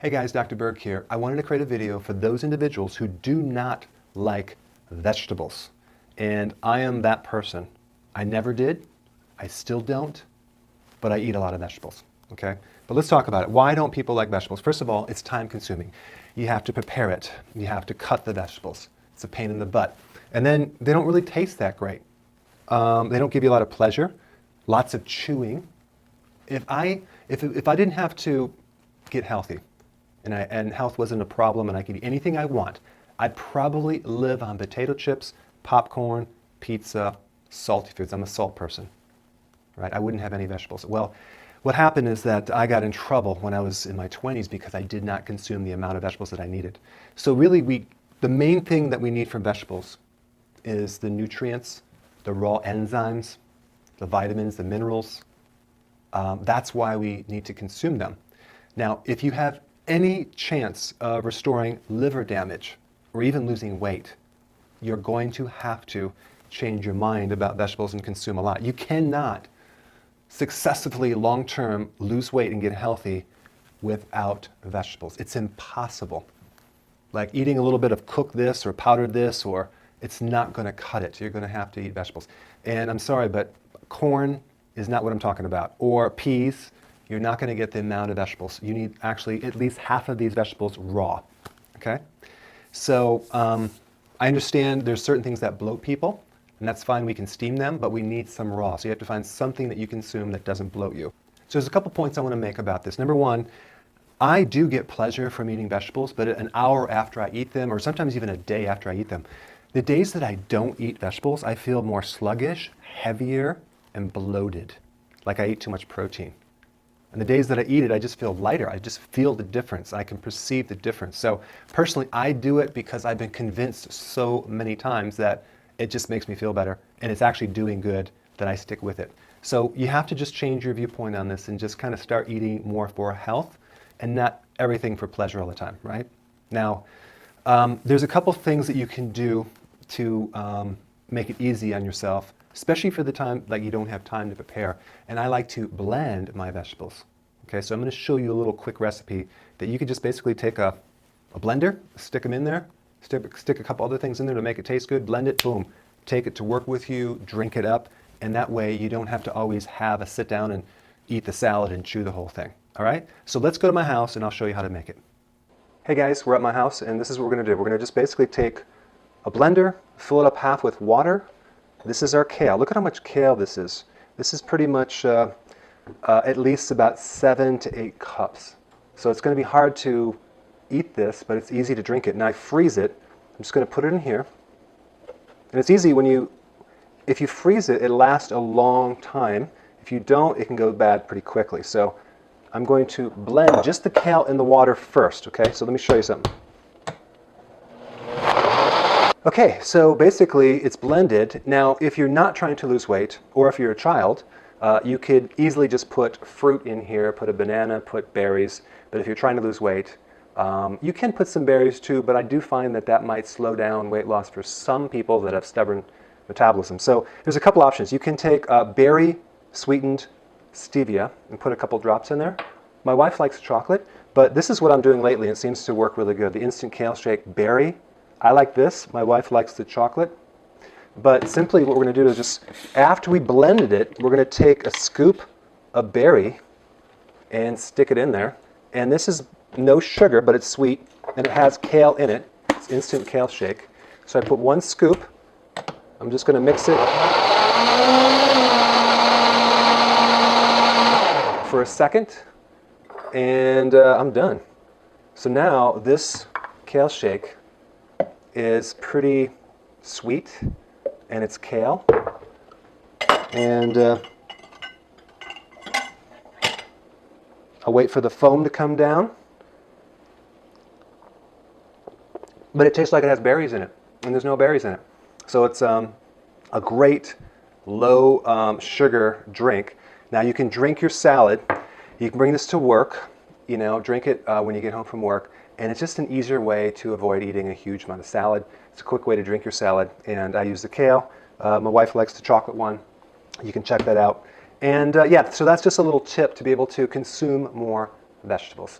Hey guys, Dr. Berg here. I wanted to create a video for those individuals who do not like vegetables. And I am that person. I never did, I still don't, but I eat a lot of vegetables, okay? But let's talk about it. Why don't people like vegetables? First of all, it's time consuming. You have to prepare it. You have to cut the vegetables. It's a pain in the butt. And then they don't really taste that great. They don't give you a lot of pleasure, lots of chewing. If I didn't have to get healthy, and health wasn't a problem and I could eat anything I want, I'd probably live on potato chips, popcorn, pizza, salty foods. I'm a salt person, right? I wouldn't have any vegetables. Well, what happened is that I got in trouble when I was in my 20s because I did not consume the amount of vegetables that I needed. So really, the main thing that we need from vegetables is the nutrients, the raw enzymes, the vitamins, the minerals. That's why we need to consume them. Now, if you have any chance of restoring liver damage or even losing weight, you're going to have to change your mind about vegetables and consume a lot. You cannot successfully long-term lose weight and get healthy without vegetables. It's impossible. Like eating a little bit of cooked this or powdered this, or it's not going to cut it. You're going to have to eat vegetables. And I'm sorry, but corn is not what I'm talking about. Or peas. You're not going to get the amount of vegetables. You need actually at least half of these vegetables raw, okay? So I understand there's certain things that bloat people, and that's fine, we can steam them, but we need some raw. So you have to find something that you consume that doesn't bloat you. So there's a couple points I want to make about this. Number one, I do get pleasure from eating vegetables, but an hour after I eat them, or sometimes even a day after I eat them, the days that I don't eat vegetables, I feel more sluggish, heavier, and bloated, like I eat too much protein. And the days that I eat it, I just feel lighter. I just feel the difference. I can perceive the difference. So personally, I do it because I've been convinced so many times that it just makes me feel better and it's actually doing good, that I stick with it. So you have to just change your viewpoint on this and just kind of start eating more for health and not everything for pleasure all the time, right? Now, there's a couple things that you can do to make it easy on yourself, especially for the time like you don't have time to prepare. And I like to blend my vegetables. Okay, so I'm going to show you a little quick recipe that you could just basically take a blender, stick them in there, stick a couple other things in there to make it taste good, blend it, boom, take it to work with you, drink it up, and that way you don't have to always have a sit down and eat the salad and chew the whole thing. All right, so let's go to my house and I'll show you how to make it. Hey guys, we're at my house and this is what we're going to do. We're going to just basically take a blender, fill it up half with water. This is our kale. Look at how much kale this is. This is pretty much at least about 7 to 8 cups. So it's going to be hard to eat this, but it's easy to drink it. And I freeze it. I'm just going to put it in here. And it's easy if you freeze it, it lasts a long time. If you don't, it can go bad pretty quickly. So I'm going to blend just the kale in the water first, okay? So let me show you something. Okay, so basically it's blended. Now, if you're not trying to lose weight, or if you're a child, you could easily just put fruit in here, put a banana, put berries. But if you're trying to lose weight, you can put some berries too, but I do find that that might slow down weight loss for some people that have stubborn metabolism. So there's a couple options. You can take berry sweetened stevia and put a couple drops in there. My wife likes chocolate, but this is what I'm doing lately. It seems to work really good. The instant kale shake berry. I like this. My wife likes the chocolate. But simply what we're going to do is just, after we blended it, we're going to take a scoop of berry and stick it in there. And this is no sugar, but it's sweet, and it has kale in it. It's instant kale shake. So I put 1 scoop. I'm just going to mix it for a second, and I'm done. So now this kale shake is pretty sweet, and it's kale, and I'll wait for the foam to come down, but it tastes like it has berries in it, and there's no berries in it. So it's a great low sugar drink. Now you can drink your salad, you can bring this to work, you know, drink it when you get home from work. And it's just an easier way to avoid eating a huge amount of salad. It's a quick way to drink your salad. And I use the kale. My wife likes the chocolate one. You can check that out. And yeah, so that's just a little tip to be able to consume more vegetables.